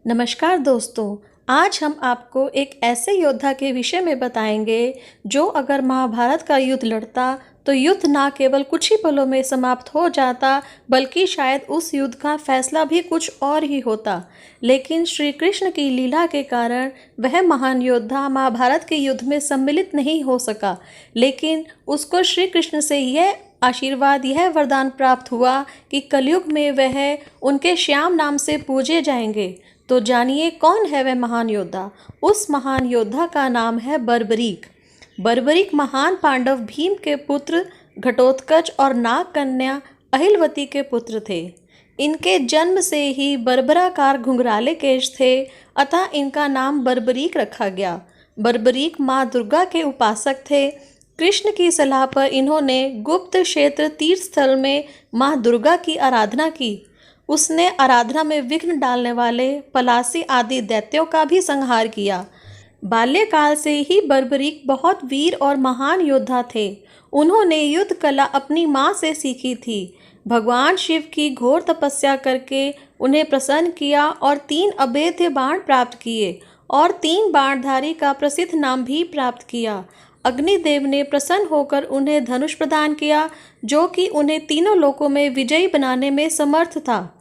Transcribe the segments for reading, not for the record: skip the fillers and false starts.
नमस्कार दोस्तों। आज हम आपको एक ऐसे योद्धा के विषय में बताएंगे जो अगर महाभारत का युद्ध लड़ता तो युद्ध ना केवल कुछ ही पलों में समाप्त हो जाता बल्कि शायद उस युद्ध का फैसला भी कुछ और ही होता। लेकिन श्री कृष्ण की लीला के कारण वह महान योद्धा महाभारत के युद्ध में सम्मिलित नहीं हो सका। लेकिन उसको श्री कृष्ण से यह आशीर्वाद, यह वरदान प्राप्त हुआ कि कलयुग में वह उनके श्याम नाम से पूजे जाएंगे। तो जानिए कौन है वह महान योद्धा। उस महान योद्धा का नाम है बर्बरीक। बर्बरीक महान पांडव भीम के पुत्र घटोत्कच और नाग कन्या अहिलवती के पुत्र थे। इनके जन्म से ही बर्बराकार घुंघराले केश थे, अतः इनका नाम बर्बरीक रखा गया। बर्बरीक माँ दुर्गा के उपासक थे। कृष्ण की सलाह पर इन्होंने गुप्त क्षेत्र तीर्थ स्थल में माँ दुर्गा की आराधना की। उसने आराधना में विघ्न डालने वाले पलासी आदि दैत्यों का भी संहार किया। बाल्यकाल से ही बर्बरीक बहुत वीर और महान योद्धा थे। उन्होंने युद्ध कला अपनी माँ से सीखी थी। भगवान शिव की घोर तपस्या करके उन्हें प्रसन्न किया और 3 अभेद्य बाण प्राप्त किए और 3 बाणधारी का प्रसिद्ध नाम भी प्राप्त किया। अग्निदेव ने प्रसन्न होकर उन्हें धनुष प्रदान किया, जो कि उन्हें तीनों लोकों में विजयी बनाने में समर्थ था।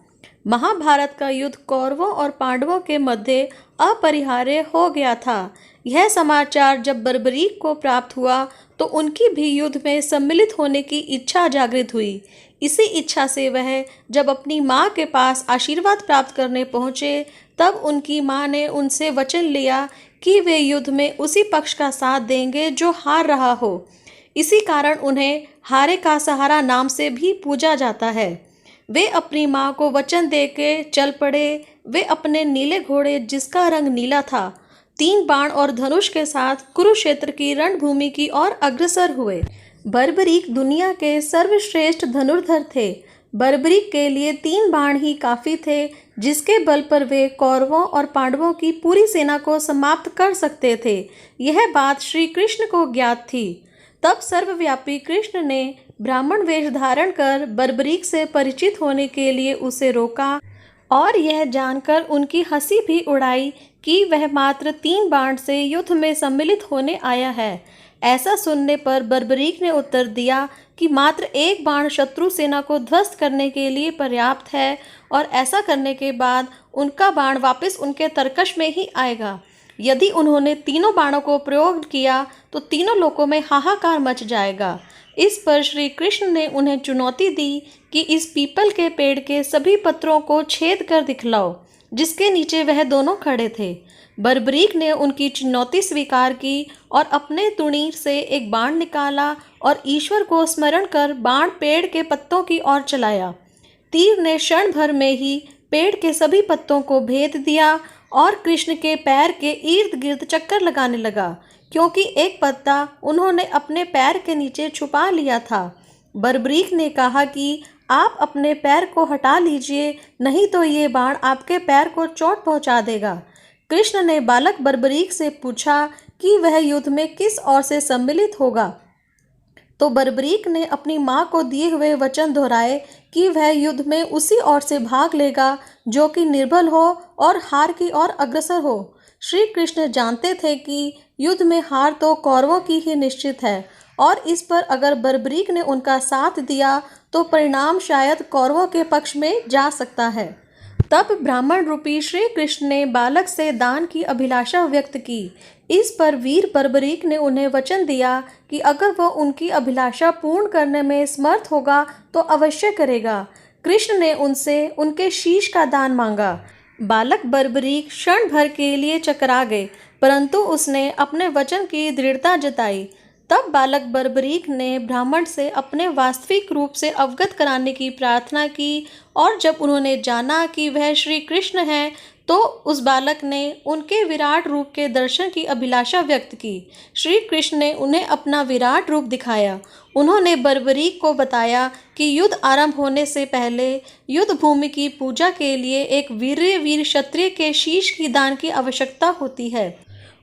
महाभारत का युद्ध कौरवों और पांडवों के मध्य अपरिहार्य हो गया था। यह समाचार जब बर्बरीक को प्राप्त हुआ तो उनकी भी युद्ध में सम्मिलित होने की इच्छा जागृत हुई। इसी इच्छा से वह जब अपनी माँ के पास आशीर्वाद प्राप्त करने पहुँचे तब उनकी माँ ने उनसे वचन लिया कि वे युद्ध में उसी पक्ष का साथ देंगे जो हार रहा हो। इसी कारण उन्हें हारे का सहारा नाम से भी पूजा जाता है। वे अपनी माँ को वचन देके चल पड़े। वे अपने नीले घोड़े, जिसका रंग नीला था, 3 बाण और धनुष के साथ कुरुक्षेत्र की रणभूमि की ओर अग्रसर हुए। बर्बरीक दुनिया के सर्वश्रेष्ठ धनुर्धर थे। बर्बरीक के लिए 3 बाण ही काफ़ी थे, जिसके बल पर वे कौरवों और पांडवों की पूरी सेना को समाप्त कर सकते थे। यह बात श्री कृष्ण को ज्ञात थी। तब सर्वव्यापी कृष्ण ने ब्राह्मण वेश धारण कर बर्बरीक से परिचित होने के लिए उसे रोका और यह जानकर उनकी हंसी भी उड़ाई कि वह मात्र 3 बाण से युद्ध में सम्मिलित होने आया है। ऐसा सुनने पर बर्बरीक ने उत्तर दिया कि मात्र 1 बाण शत्रु सेना को ध्वस्त करने के लिए पर्याप्त है और ऐसा करने के बाद उनका बाण वापस उनके तरकश में ही आएगा। यदि उन्होंने तीनों बाणों को प्रयोग किया तो तीनों लोकों में हाहाकार मच जाएगा। इस पर श्री कृष्ण ने उन्हें चुनौती दी कि इस पीपल के पेड़ के सभी पत्रों को छेद कर दिखलाओ, जिसके नीचे वह दोनों खड़े थे। बर्बरीक ने उनकी चुनौती स्वीकार की और अपने तुणीर से एक बाण निकाला और ईश्वर को स्मरण कर बाण पेड़ के पत्तों की ओर चलाया। तीर ने क्षण भर में ही पेड़ के सभी पत्तों को भेद दिया और कृष्ण के पैर के इर्द गिर्द चक्कर लगाने लगा, क्योंकि एक पत्ता उन्होंने अपने पैर के नीचे छुपा लिया था। बर्बरीक ने कहा कि आप अपने पैर को हटा लीजिए, नहीं तो ये बाण आपके पैर को चोट पहुंचा देगा। कृष्ण ने बालक बर्बरीक से पूछा कि वह युद्ध में किस ओर से सम्मिलित होगा। तो बर्बरीक ने अपनी माँ को दिए हुए वचन दोहराए कि वह युद्ध में उसी ओर से भाग लेगा जो कि निर्बल हो और हार की ओर अग्रसर हो। श्री कृष्ण जानते थे कि युद्ध में हार तो कौरवों की ही निश्चित है और इस पर अगर बर्बरीक ने उनका साथ दिया तो परिणाम शायद कौरवों के पक्ष में जा सकता है। तब ब्राह्मण रूपी श्री कृष्ण ने बालक से दान की अभिलाषा व्यक्त की। इस पर वीर बर्बरीक ने उन्हें वचन दिया कि अगर वह उनकी अभिलाषा पूर्ण करने में समर्थ होगा तो अवश्य करेगा। कृष्ण ने उनसे उनके शीश का दान मांगा। बालक बर्बरीक क्षण भर के लिए चकरा गए, परंतु उसने अपने वचन की दृढ़ता जताई। तब बालक बर्बरीक ने ब्राह्मण से अपने वास्तविक रूप से अवगत कराने की प्रार्थना की और जब उन्होंने जाना कि वह श्री कृष्ण हैं तो उस बालक ने उनके विराट रूप के दर्शन की अभिलाषा व्यक्त की। श्री कृष्ण ने उन्हें अपना विराट रूप दिखाया। उन्होंने बर्बरीक को बताया कि युद्ध आरंभ होने से पहले युद्ध भूमि की पूजा के लिए एक वीर क्षत्रिय के शीश की दान की आवश्यकता होती है।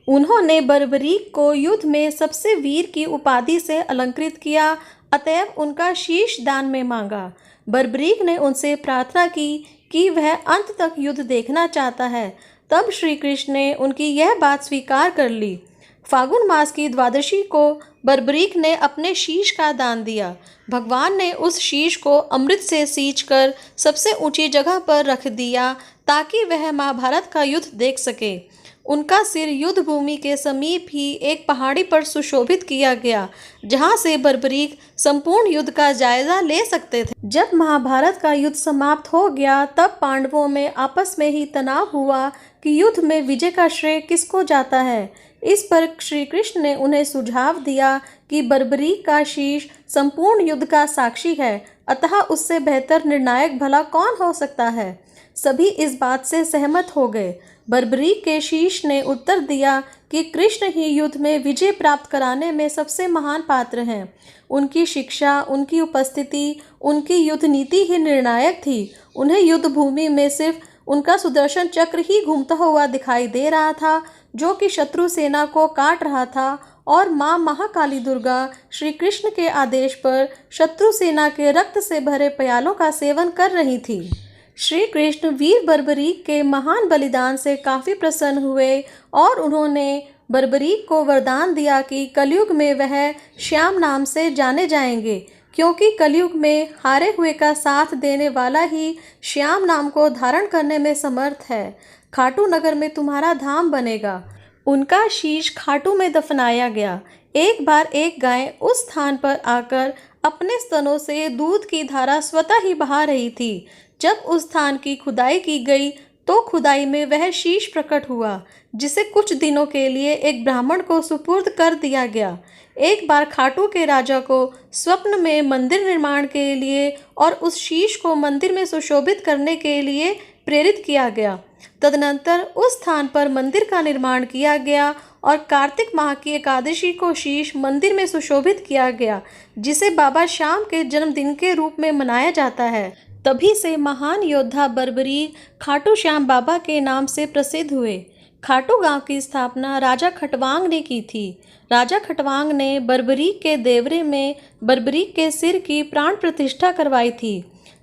उन्होंने बर्बरीक को युद्ध में सबसे वीर की उपाधि से अलंकृत किया, अतएव उनका शीश दान में मांगा। बर्बरीक ने उनसे प्रार्थना की कि वह अंत तक युद्ध देखना चाहता है। तब श्री कृष्ण ने उनकी यह बात स्वीकार कर ली। फागुन मास की द्वादशी को बर्बरीक ने अपने शीश का दान दिया। भगवान ने उस शीश को अमृत से सींचकर सबसे ऊंची जगह पर रख दिया ताकि वह महाभारत का युद्ध देख सके। उनका सिर युद्ध भूमि के समीप ही एक पहाड़ी पर सुशोभित किया गया, जहां से बर्बरीक संपूर्ण युद्ध का जायजा ले सकते थे। जब महाभारत का युद्ध समाप्त हो गया तब पांडवों में आपस में ही तनाव हुआ कि युद्ध में विजय का श्रेय किसको जाता है। इस पर श्री कृष्ण ने उन्हें सुझाव दिया कि बर्बरीक का शीश संपूर्ण युद्ध का साक्षी है, अतः उससे बेहतर निर्णायक भला कौन हो सकता है। सभी इस बात से सहमत हो गए। बर्बरीक के शीश ने उत्तर दिया कि कृष्ण ही युद्ध में विजय प्राप्त कराने में सबसे महान पात्र हैं। उनकी शिक्षा, उनकी उपस्थिति, उनकी युद्ध नीति ही निर्णायक थी। उन्हें युद्ध भूमि में सिर्फ उनका सुदर्शन चक्र ही घूमता हुआ दिखाई दे रहा था, जो कि शत्रु सेना को काट रहा था, और माँ महाकाली दुर्गा श्री कृष्ण के आदेश पर शत्रु सेना के रक्त से भरे प्यालों का सेवन कर रही थी। श्री कृष्ण वीर बर्बरीक के महान बलिदान से काफ़ी प्रसन्न हुए और उन्होंने बर्बरीक को वरदान दिया कि कलयुग में वह श्याम नाम से जाने जाएंगे, क्योंकि कलयुग में हारे हुए का साथ देने वाला ही श्याम नाम को धारण करने में समर्थ है। खाटू नगर में तुम्हारा धाम बनेगा। उनका शीश खाटू में दफनाया गया। एक बार एक गाय उस स्थान पर आकर अपने स्तनों से दूध की धारा स्वतः ही बहा रही थी। जब उस स्थान की खुदाई की गई तो खुदाई में वह शीश प्रकट हुआ, जिसे कुछ दिनों के लिए एक ब्राह्मण को सुपुर्द कर दिया गया। एक बार खाटू के राजा को स्वप्न में मंदिर निर्माण के लिए और उस शीश को मंदिर में सुशोभित करने के लिए प्रेरित किया गया। तदनंतर उस स्थान पर मंदिर का निर्माण किया गया और कार्तिक माह की एकादशी को शीश मंदिर में सुशोभित किया गया, जिसे बाबा श्याम के जन्मदिन के रूप में मनाया जाता है। तभी से महान योद्धा बर्बरीक खाटू श्याम बाबा के नाम से प्रसिद्ध हुए। खाटू गांव की स्थापना राजा खटवांग ने की थी। राजा खटवांग ने बर्बरीक के देवरे में बर्बरीक के सिर की प्राण प्रतिष्ठा करवाई थी।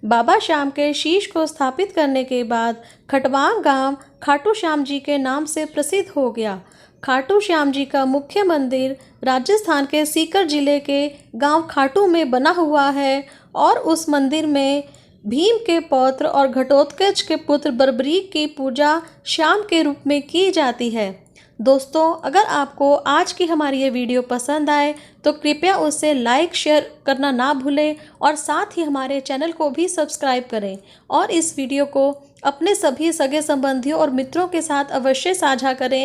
बाबा श्याम के शीश को स्थापित करने के बाद खटवांग गांव खाटू श्याम जी के नाम से प्रसिद्ध हो गया। खाटू श्याम जी का मुख्य मंदिर राजस्थान के सीकर जिले के गांव खाटू में बना हुआ है और उस मंदिर में भीम के पौत्र और घटोत्कच के पुत्र बर्बरीक की पूजा श्याम के रूप में की जाती है। दोस्तों, अगर आपको आज की हमारी ये वीडियो पसंद आए तो कृपया उसे लाइक शेयर करना ना भूलें और साथ ही हमारे चैनल को भी सब्सक्राइब करें और इस वीडियो को अपने सभी सगे संबंधियों और मित्रों के साथ अवश्य साझा करें।